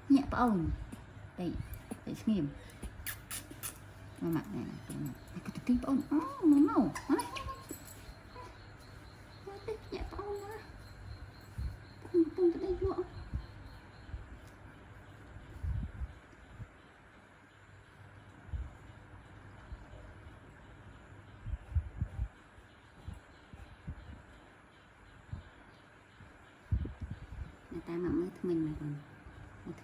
nhẹ ồn đây để nghiêm mà mặt này cái tí ồn màu này nhẹ ồn nữa tung cái đây luôn người ta mà mới mình mà còn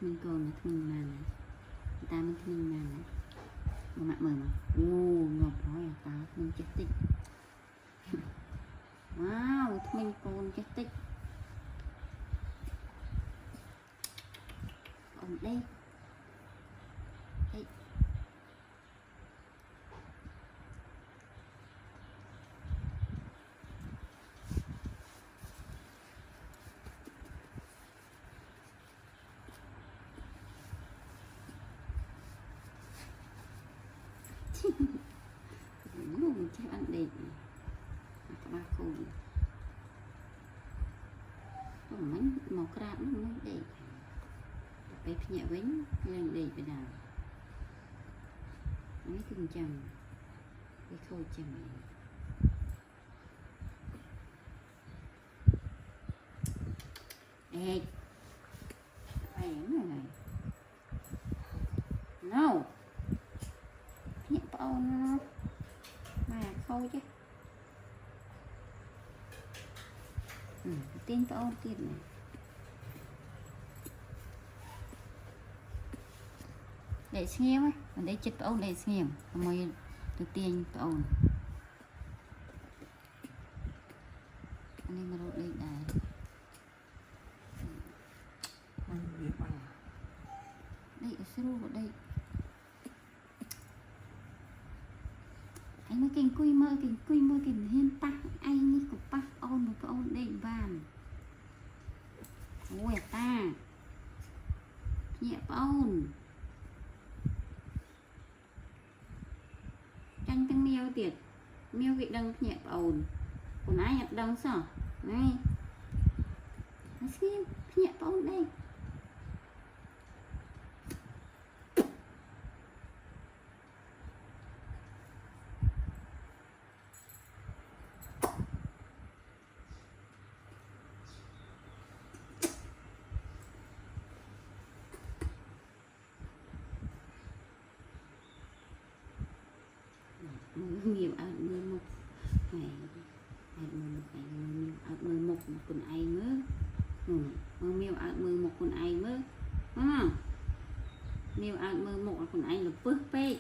mình còn mình màn người ta mới mình màn mà mặt mờ mà ngọc nói là ta mình chết tích wow mình còn chết tích còn đây đây mình chơi ăn đẹp các ba cô mấy màu crab nó mới đẹp bé nhẹ bánh lên đẹp bên nào mấy cưng chầm cái khôi chầm ê phải này này no nhẹ bao nó mà khôi chứ tiên bao tiền này để xem ấy còn đây chết bao để xem mới được tiền bao anh em mà đâu đây này đây ở sưu ở đây anh mới kinh quy mơ kinh hiên ta anh đi của bác ôn một cái ôn đây vàng ôi ta nhẹ ôn tranh tăng mèo tiệt mèo vị đăng nhẹ ôn còn ai nhặt đăng sao này nó xem nhẹ ôn đây nhiều ở 11 ngày 11 con ai mới miêu ở 11 con ai mới miêu ở 11 con ai là phước phê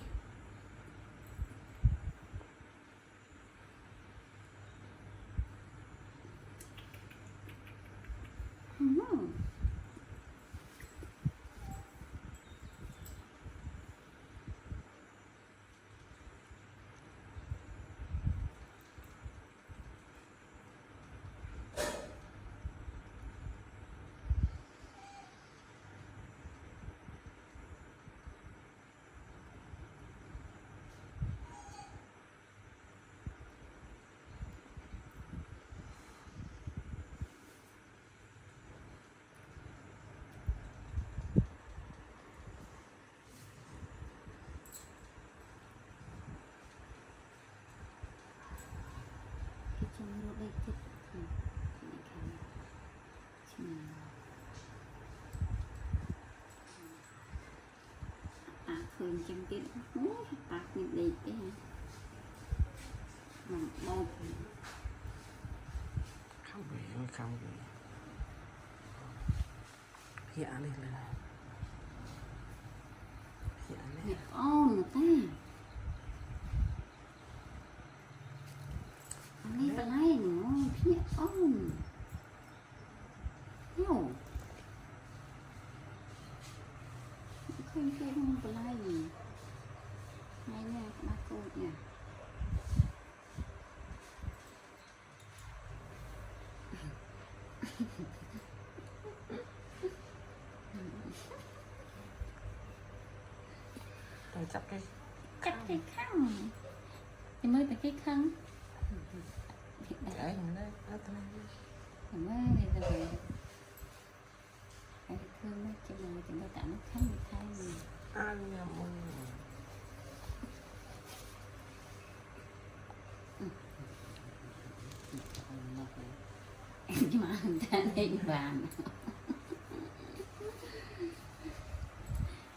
đây chết khơi chân tiết tạc những đẹp cái bằng bột không bị hiện lên là hiện lên ôn ta anh ấy lại nữa phía ôn no không có lại gì hay nha các bác cô nha tôi chặt cái khăn thì mới phải cái khăn đấy đây đó thôi mới bây giờ phải thương nó cho người chúng ta tặng mà ta định bàn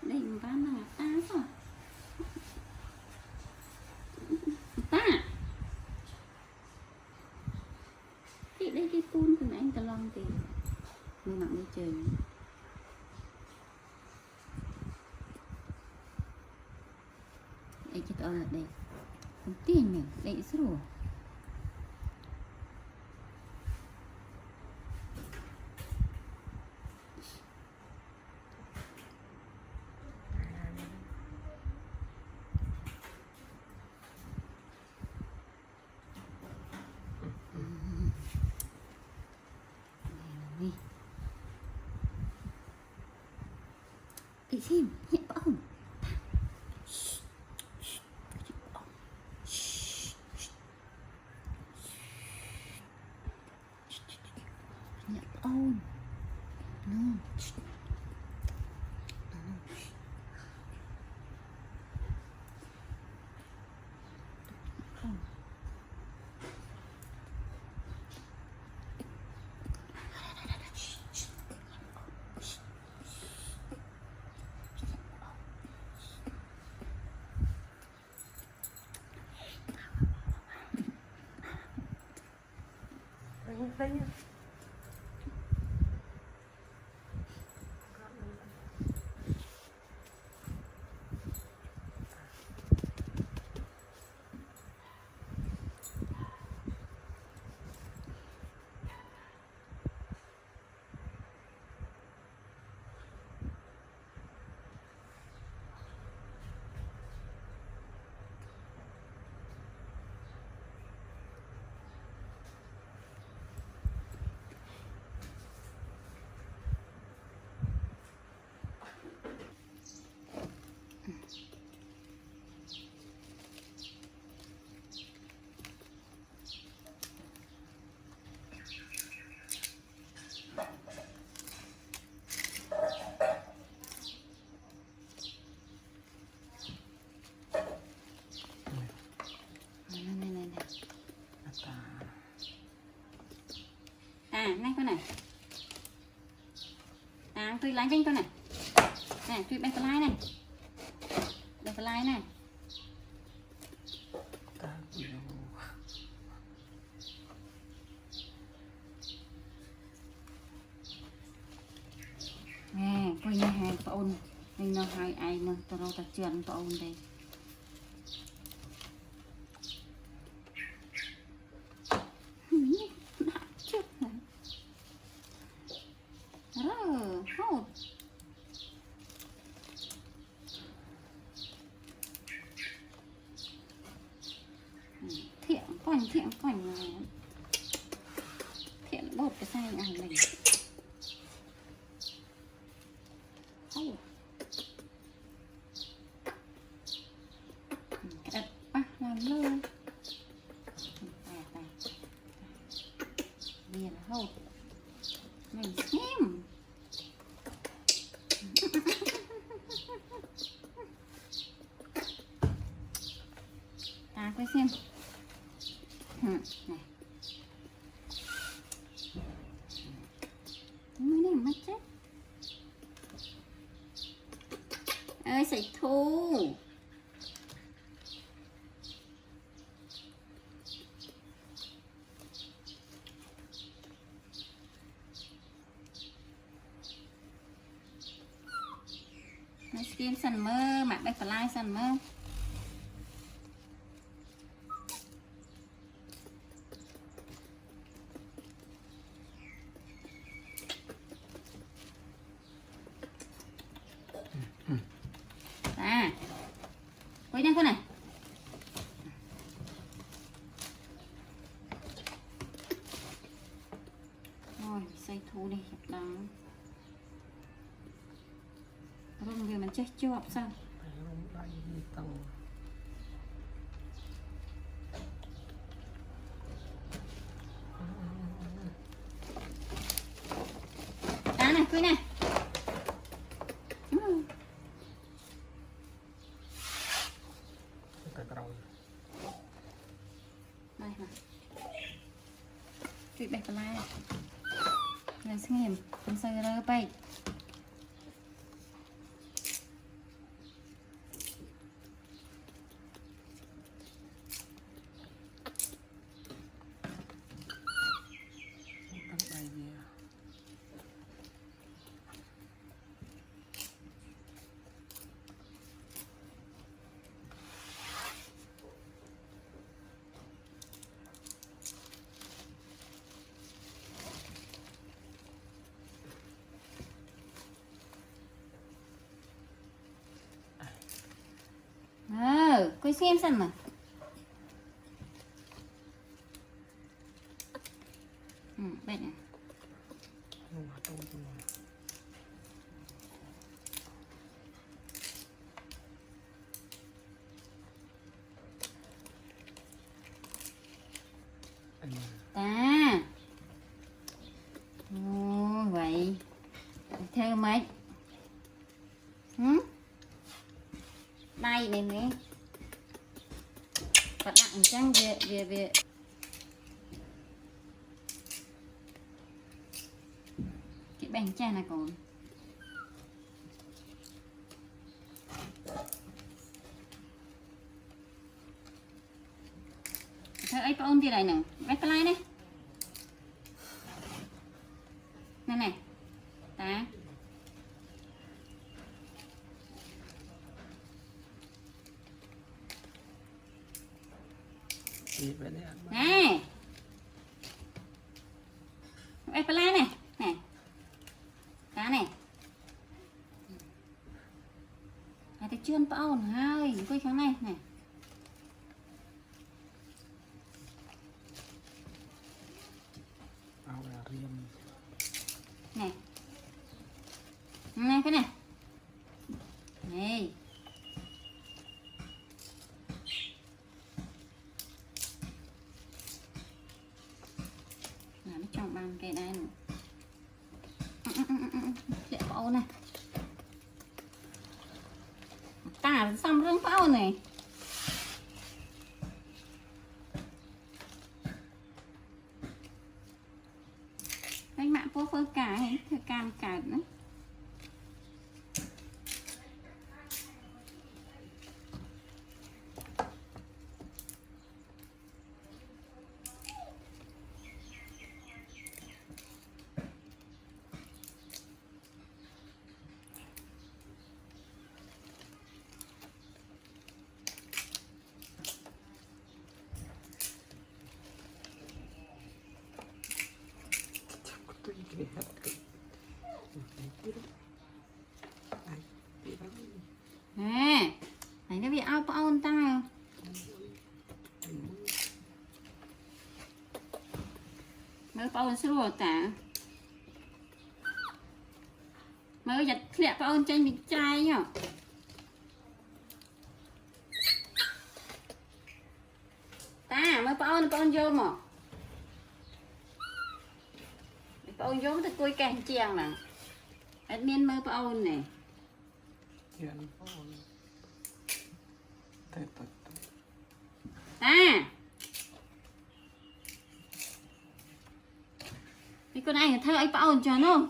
định bàn là ta sao ta chị đây cái cun từ nãy anh ta lon thì người nặng đi chơi đây chết ơi đây không tiền nhỉ đây rồi đi xem hiện bóng nhận ôn no Đây này con này tôi lái canh con này này tôi bay fly này bay fly này nè coi như hai ôn mình nó hai ai nó tao ta chuyện tao ôn đây thiện quanh thiện bột cái sai ảnh này đặt làm lơ liền hầu mình xem quay xem này mới này mất chết ơi sảy thu nó skin sần mơ mặc bay fly sần mơ quay nha con này rồi xây thu đi đắng rung về mình chết chưa học sao đá này cưới này đây mà chuyện bạch lai Rồi xin nghiệm, mình sẽ rơ bay. Tắm bay gì à? Coi xem mà. Bệnh à? Tôm tôm. Ta. Ồ, vậy. Theo mấy? Đây này nè. Và đặng chăng về. Cái bánh cha này còn. Thôi ấy ôn thì này nè, bách cái này này ta Gì vậy nè? nè bách cái này nè cá này cái chuyên bao hai coi kháng này này Áo là riêng. này này cái này này nó trong bàn cái này để bao này tả xong rương bao này anh mạng phố phơ cả ấy thì càng cả nữa Tôi cái hết cái. nè này nó bị ao bao ta mới bao sữa ta mới giật lẹ bao tranh bị chai nhở ta mới bao vô mà bao vô thì coi càng chiang nè admin mới bao này Chuyện phone. Tết. ta cái con này thơ ấy bao cho nó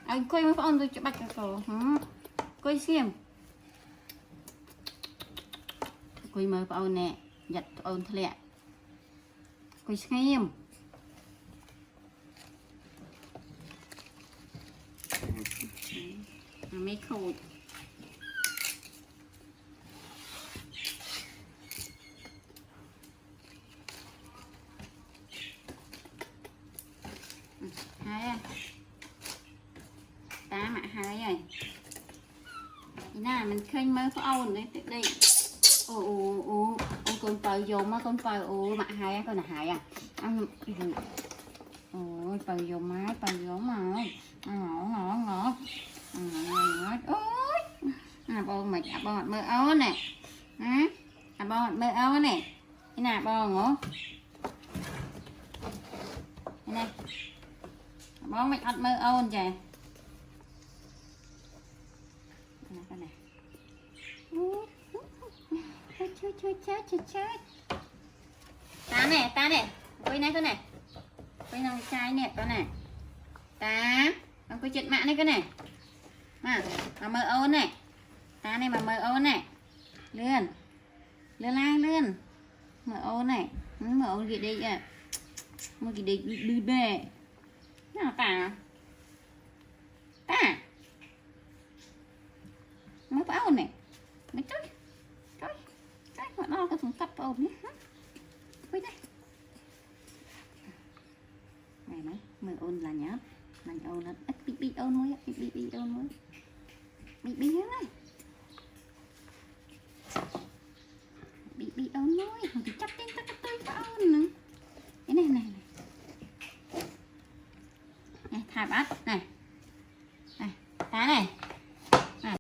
anh coi mới bao rồi cho bạch cái cổ coi xem coi mới bao nè giật ôn thật lẹ coi xem mấy khâu hai ta mà hai rồi thì nào mình khơi mới có ôn đấy tự đây ô con tờ dùng á con tờ mà hai con là hai à ăn ôi tờ dùng má tờ dùng mà ngõ ôi bông mày bông mơ ấu này bông mơ ấu này cái nào bông ngủ cái này bông mày mơ ấu trời cái này chết ta này quay này con này quay nào chai nè con này ta ông có chết mạng đấy cái này mà mơ ôn này ta này mà mơ ôn này lươn lươn lang lươn mơ ôn này mơ ôn gì đây à một cái đây đi bè nào ta ta mơ ôn này mày chơi mà nó có thùng cặp ôn nhé với đây này mấy mơ ôn là nhớ mình ôn nó ít bị ôn mới bị ôn mới bị này